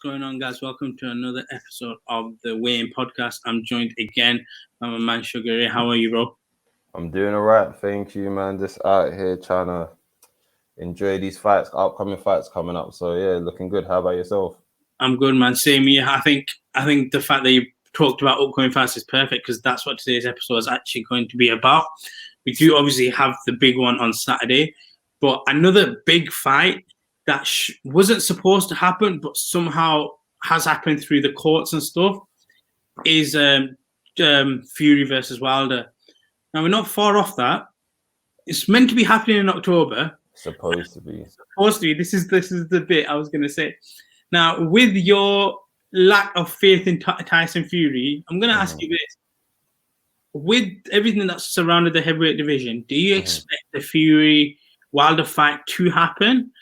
going on, guys? Welcome to another episode of the Weigh-In Podcast. I'm joined again by my man Sugar Ray. How are you, bro? I'm doing all right, thank you, man. Just out here trying to enjoy these fights, upcoming fights coming up. So yeah, looking good. How about yourself? I'm good, man. Same here. I think the fact that you talked about upcoming fights is perfect because that's what today's episode is actually going to be about. We do obviously have the big one on Saturday, but another big fight that wasn't supposed to happen, but somehow has happened through the courts and stuff, is Fury versus Wilder. Now, we're not far off that. It's meant to be happening in October. Supposed to be. This is the bit I was going to say. Now, with your lack of faith in Tyson Fury, I'm going to ask you this. With everything that's surrounded the heavyweight division, do you expect the Fury-Wilder fight to happen?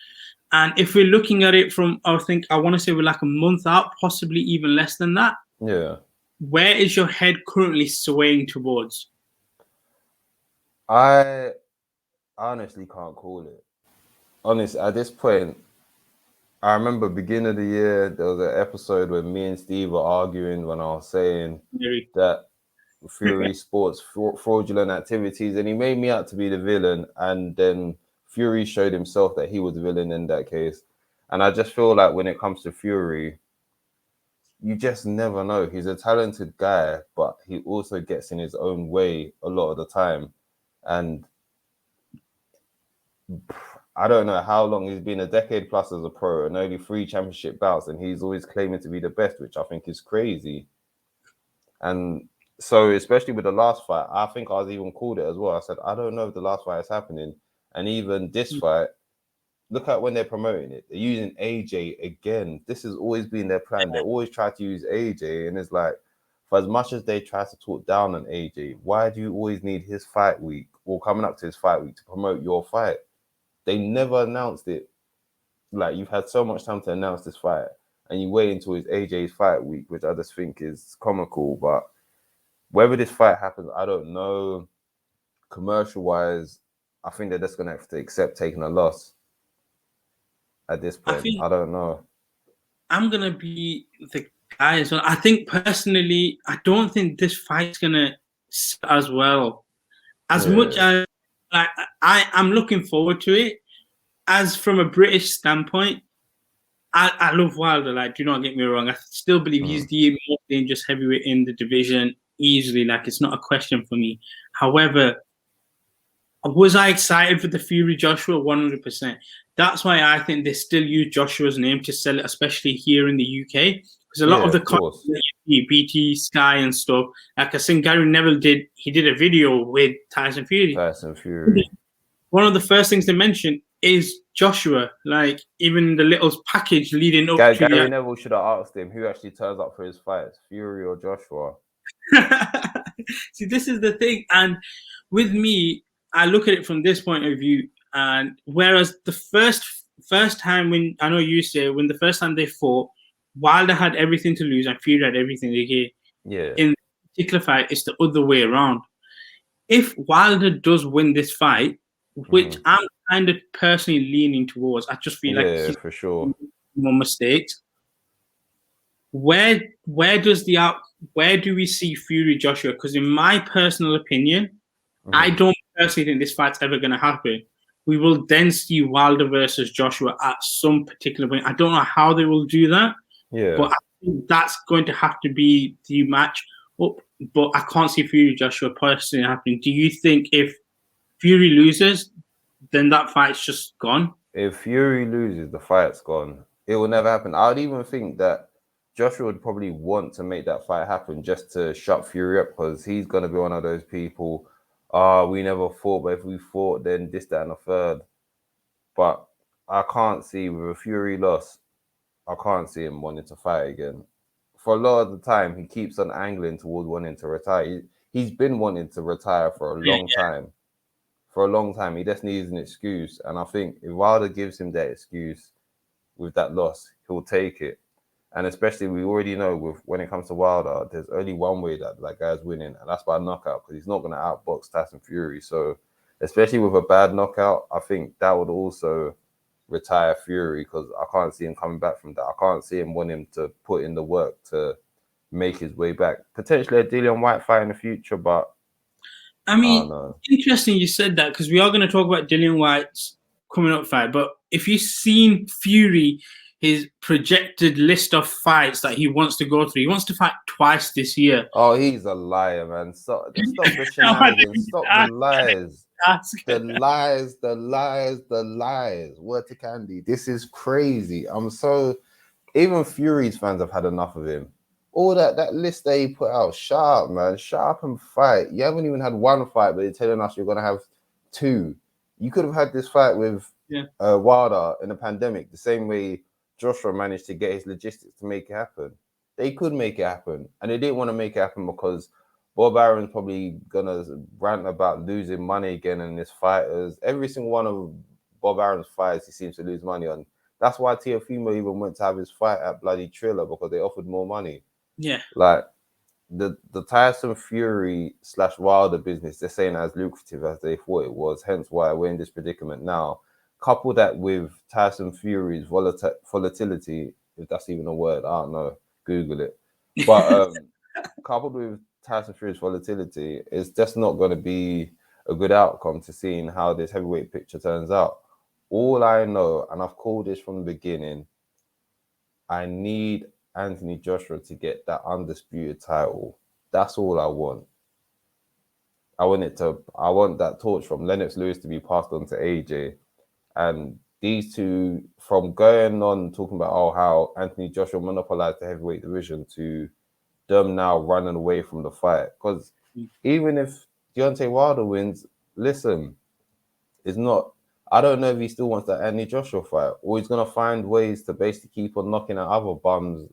And if we're looking at it from, I want to say we're like a month out, possibly even less than that. Yeah. Where is your head currently swaying towards? I honestly can't call it. Honestly, at this point, I remember beginning of the year, there was an episode where me and Steve were arguing when I was saying that Fury sports fraudulent activities, and he made me out to be the villain, and then Fury showed himself that he was the villain in that case. And I just feel like when it comes to Fury, you just never know. He's a talented guy, but he also gets in his own way a lot of the time. And I don't know how long he's been, a decade plus as a pro and only 3 championship bouts, and he's always claiming to be the best, which I think is crazy. And so, especially with the last fight, I think I was even called it as well. I said, I don't know if the last fight is happening. And even this fight, look at when they're promoting it. They're using AJ again. This has always been their plan. They always try to use AJ. And it's like, for as much as they try to talk down on AJ, why do you always need his fight week or coming up to his fight week to promote your fight? They never announced it. Like, you've had so much time to announce this fight, and you wait until it's AJ's fight week, which I just think is comical. But whether this fight happens, I don't know. Commercial-wise, I think they're just going to have to accept taking a loss at this point. I don't know. I'm going to be the guy as well. I think personally, I don't think this fight's going to sit as well. As much as I'm looking forward to it. As from a British standpoint, I love Wilder. Like, do not get me wrong. I still believe he's the most dangerous heavyweight in the division easily. Like, it's not a question for me. However, was I excited for the Fury Joshua? 100%. That's why I think they still use Joshua's name to sell it, especially here in the UK. Because a lot of the content, BT, Sky and stuff, like I think Gary Neville did, he did a video with Tyson Fury. One of the first things they mentioned is Joshua. Like, even the little package leading up to Gary Neville should have asked him who actually turns up for his fights, Fury or Joshua. See, this is the thing. And with me, I look at it from this point of view. And whereas the first time, when I know you say, when the first time they fought, Wilder had everything to lose and Fury had everything to gain. Yeah. In this particular fight, it's the other way around. If Wilder does win this fight, which I'm kind of personally leaning towards, I just feel like he's for sure more mistakes. Where do we see Fury Joshua? Because in my personal opinion, I don't personally think this fight's ever going to happen. We will then see Wilder versus Joshua at some particular point. I don't know how they will do that. Yeah. But I think that's going to have to be the match up. But I can't see Fury Joshua personally happening. Do you think if Fury loses, then that fight's just gone? If Fury loses, the fight's gone. It will never happen. I would even think that Joshua would probably want to make that fight happen just to shut Fury up, because he's going to be one of those people, we never fought, but if we fought, then this, that, and a third. But I can't see, with a Fury loss, I can't see him wanting to fight again. For a lot of the time, he keeps on angling towards wanting to retire. He's been wanting to retire for a long time. For a long time, he just needs an excuse. And I think if Wilder gives him that excuse with that loss, he'll take it. And especially, we already know when it comes to Wilder, there's only one way that guy's winning, and that's by knockout, because he's not going to outbox Tyson Fury. So, especially with a bad knockout, I think that would also retire Fury, because I can't see him coming back from that. I can't see him wanting to put in the work to make his way back. Potentially a Dillian Whyte fight in the future, but I mean, interesting you said that, because we are going to talk about Dillian Whyte's coming up fight. But if you've seen Fury, his projected list of fights that he wants to go through, he wants to fight twice this year. Oh, he's a liar, man. Stop the shenanigans. Stop the lies. The lies, the lies, the lies. Word to Candy. This is crazy. Even Fury's fans have had enough of him. All that list that he put out, shut up, man. Shut up and fight. You haven't even had one fight, but you're telling us you're going to have two. You could have had this fight with Wilder in the pandemic, the same way Joshua managed to get his logistics to make it happen. They could make it happen, and they didn't want to make it happen because Bob Aaron's probably going to rant about losing money again in his fighters. Every single one of Bob Aaron's fights, he seems to lose money on. That's why Teofimo even went to have his fight at bloody Triller, because they offered more money. Yeah. Like, the Tyson Fury / Wilder business, they're saying as lucrative as they thought it was, hence why we're in this predicament now. Couple that with Tyson Fury's volatility, if that's even a word, I don't know, Google it. But coupled with Tyson Fury's volatility, it's just not going to be a good outcome to seeing how this heavyweight picture turns out. All I know, and I've called this from the beginning, I need Anthony Joshua to get that undisputed title. That's all I want. I want that torch from Lennox Lewis to be passed on to AJ. And these two, from going on talking about how Anthony Joshua monopolized the heavyweight division, to them now running away from the fight. Because even if Deontay Wilder wins, listen, it's not. I don't know if he still wants that Anthony Joshua fight, or he's gonna find ways to basically keep on knocking at other bums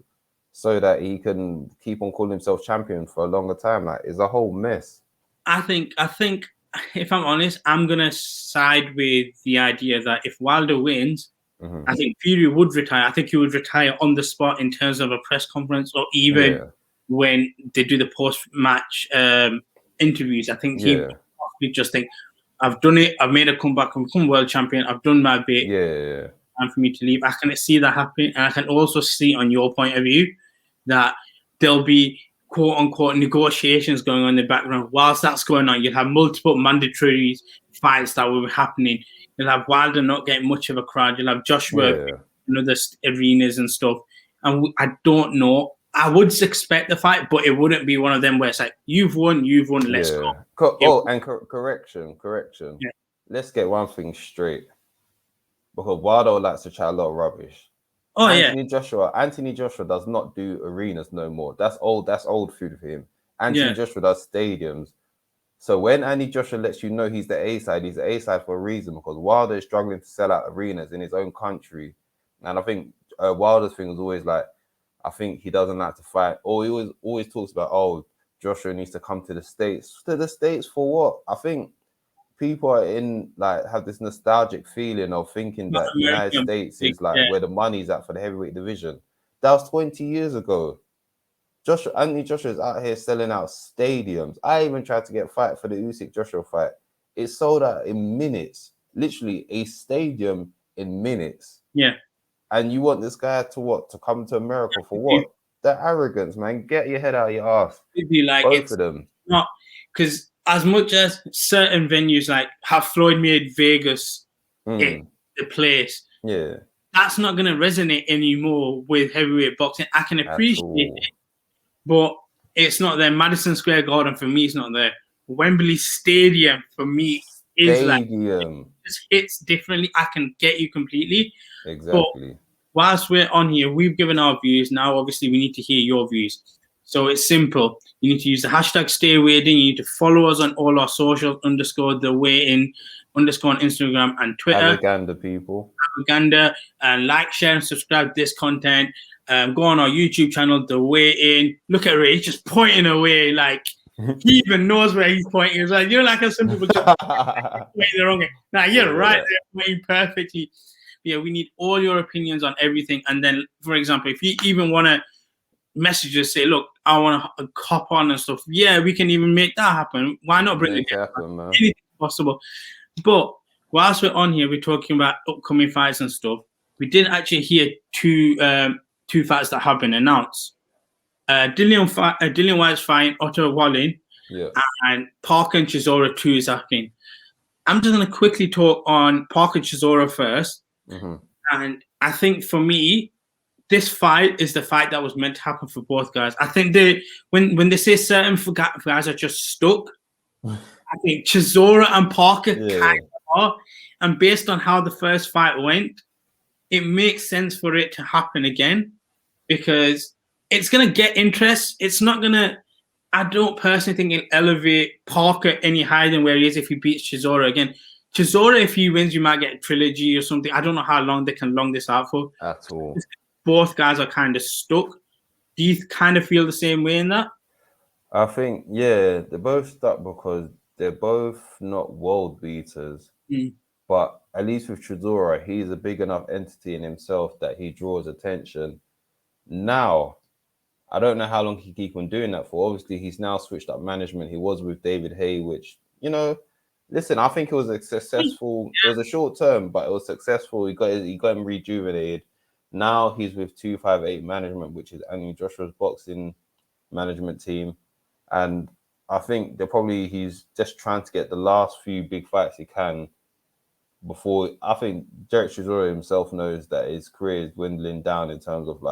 so that he can keep on calling himself champion for a longer time. Like, it's a whole mess. I think, if I'm honest, I'm gonna side with the idea that if Wilder wins, I think Fury would retire. I think he would retire on the spot in terms of a press conference, or even when they do the post-match interviews. I think he would just think, I've done it. I've made a comeback. I've become world champion. I've done my bit. Yeah. Time for me to leave. I can see that happening, and I can also see, on your point of view, that there'll be quote unquote negotiations going on in the background. Whilst that's going on, you'll have multiple mandatory fights that will be happening. You'll have Wilder not getting much of a crowd. You'll have Joshua in other arenas and stuff. And I don't know. I would expect the fight, but it wouldn't be one of them where it's like, you've won, let's go. Correction. Yeah. Let's get one thing straight. Because Wilder likes to chat a lot of rubbish. Oh, Anthony Joshua does not do arenas no more. That's old food for him. Anthony Joshua does stadiums. So when Anthony Joshua lets you know he's the A-side, he's the A-side for a reason, because Wilder is struggling to sell out arenas in his own country. And I think Wilder's thing was always like, I think he doesn't like to fight. Or he always talks about, Joshua needs to come to the States. To the States for what? I think people are have this nostalgic feeling of thinking that the United States is where the money's at for the heavyweight division. That was 20 years ago. Anthony Joshua is out here selling out stadiums. I even tried to get a fight for the Usyk Joshua fight. It sold out in minutes. Literally a stadium in minutes. Yeah. And you want this guy to come to America for what? That arrogance, man. Get your head out of your ass. It'd be like, both of them. Not because as much as certain venues have Floyd made Vegas the place, that's not going to resonate anymore with heavyweight boxing. I can appreciate it, but it's not there. Madison Square Garden for me is not there. Wembley Stadium for me is just hits differently. I can get you completely. Exactly. But whilst we're on here, we've given our views. Now, obviously, we need to hear your views. So it's simple. You need to use the hashtag #StayWeighedIn. You need to follow us on all our social _TheWeightIn on Instagram and Twitter. Propaganda people. Propaganda. And like, share, and subscribe to this content. Go on our YouTube channel, The Way In. Look at Ray, he's just pointing away like he even knows where he's pointing. It's like, how some people just pointing the wrong way. Now, you're right there, pointing perfectly. Yeah, we need all your opinions on everything. And then, for example, if you even want to message us, say, look, I want to cop on and stuff. Yeah, we can even make that happen. Why not bring it happen, man? Anything possible. But whilst we're on here, we're talking about upcoming fights and stuff. We did actually hear two fights that have been announced. Dillian Whyte's fighting Otto Wallin, and Parker and Chisora 2 is happening. I'm just going to quickly talk on Parker Chisora first. And I think for me, this fight is the fight that was meant to happen for both guys. I think when they say certain guys are just stuck, I think Chisora and Parker kind of are. And based on how the first fight went, it makes sense for it to happen again because it's going to get interest. It's not going to, I don't personally think it'll elevate Parker any higher than where he is if he beats Chisora again. Chisora, if he wins, you might get a trilogy or something. I don't know how long they can long this out for. At all. Both guys are kind of stuck. Do you kind of feel the same way in that? I think, they're both stuck because they're both not world beaters. But at least with Chisora, he's a big enough entity in himself that he draws attention. Now, I don't know how long he can keep on doing that for. Obviously, he's now switched up management. He was with David Hay, which, listen, I think it was a successful. It was a short term, but it was successful. He got him rejuvenated. Now he's with 258 management, which is Anthony Joshua's boxing management team. And I think he's just trying to get the last few big fights he can before. I think Derrick Chisora himself knows that his career is dwindling down in terms of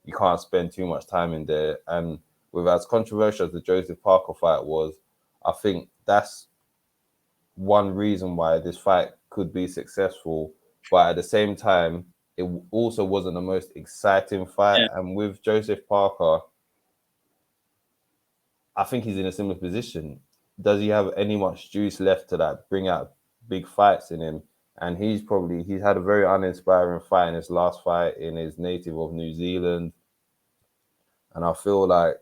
you can't spend too much time in there. And with as controversial as the Joseph Parker fight was, I think that's one reason why this fight could be successful. But at the same time, it also wasn't the most exciting fight. And with Joseph Parker, I think he's in a similar position. Does he have any much juice left to bring out big fights in him? And he's had a very uninspiring fight in his last fight in his native of New Zealand. And I feel like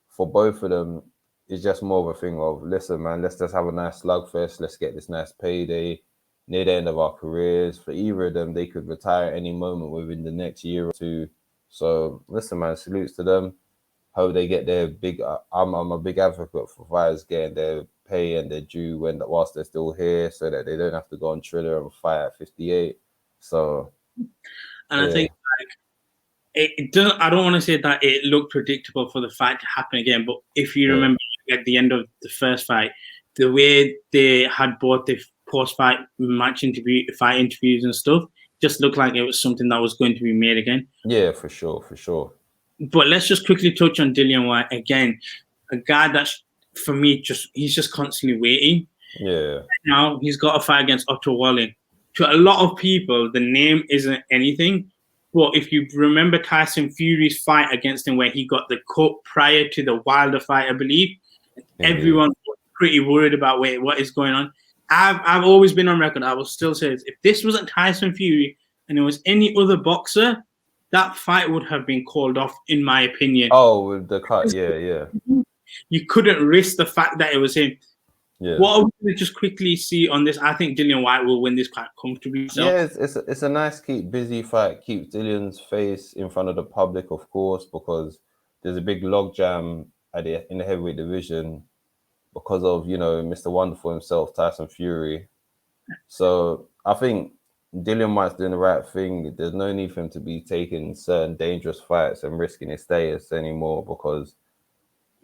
for both of them, it's just more of a thing of, listen, man, let's just have a nice slugfest. Let's get this nice payday near the end of our careers. For either of them, they could retire at any moment within the next year or two. So listen, man, salutes to them. Hope they get their big. I'm a big advocate for fighters getting their pay and their due whilst they're still here, so that they don't have to go on Triller and fight at 58. So, I think it doesn't. I don't want to say that it looked predictable for the fight to happen again, but if you remember at the end of the first fight, the way they had both the post-fight fight interviews and stuff, just looked like it was something that was going to be made again. Yeah, for sure. But let's just quickly touch on Dillian Whyte again, a guy that's, for me, he's just constantly waiting. Yeah. Now he's got a fight against Otto Wallin. To a lot of people, the name isn't anything. But if you remember Tyson Fury's fight against him, where he got the cut prior to the Wilder fight, I believe, everyone was pretty worried about what is going on. I've always been on record. I will still say this: if this wasn't Tyson Fury and it was any other boxer, that fight would have been called off, in my opinion. Oh, with the cut, yeah. You couldn't risk the fact that it was him. Yeah. What I want to just quickly see on this, I think Dillian Whyte will win this quite comfortably. So. Yeah, it's a nice, busy fight. Keeps Dillian's face in front of the public, of course, because there's a big logjam in the heavyweight division because of, Mr. Wonderful himself, Tyson Fury. So I think Dillian Whyte's doing the right thing. There's no need for him to be taking certain dangerous fights and risking his status anymore, because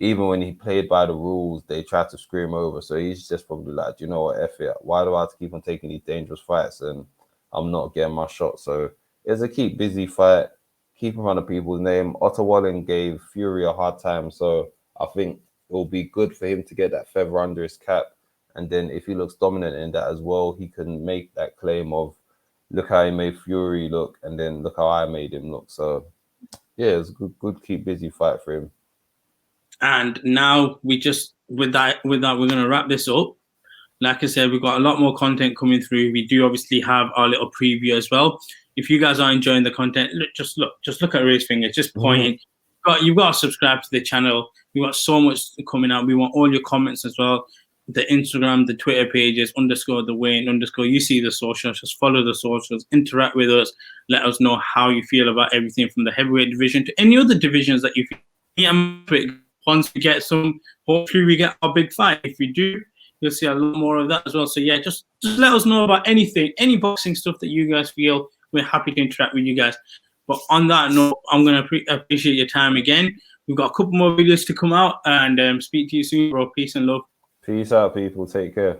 even when he played by the rules, they tried to screw him over. So he's just probably like, do you know what, F it. Why do I have to keep on taking these dangerous fights and I'm not getting my shot? So it's a keep busy fight, keep in front of people's name. Otto Wallin gave Fury a hard time. So I think it will be good for him to get that feather under his cap. And then if he looks dominant in that as well, he can make that claim of, look how he made Fury look, and then look how I made him look. So yeah, it's a good keep busy fight for him. And now with that, we're going to wrap this up. Like I said, we've got a lot more content coming through. We do obviously have our little preview as well. If you guys are enjoying the content, just look at Ray's fingers, just pointing. You've got to subscribe to the channel. We've got so much coming out. We want all your comments as well. The Instagram, the Twitter pages, _the Wayne _ you see the socials, just follow the socials, interact with us, let us know how you feel about everything from the heavyweight division to any other divisions that you feel. Once we get hopefully we get our big fight. If we do, you'll see a lot more of that as well. So yeah, just let us know about anything, any boxing stuff that you guys feel. We're happy to interact with you guys. But on that note, I'm gonna appreciate your time again. We've got a couple more videos to come out, and speak to you soon, bro. Peace and love. Peace out, people. Take care.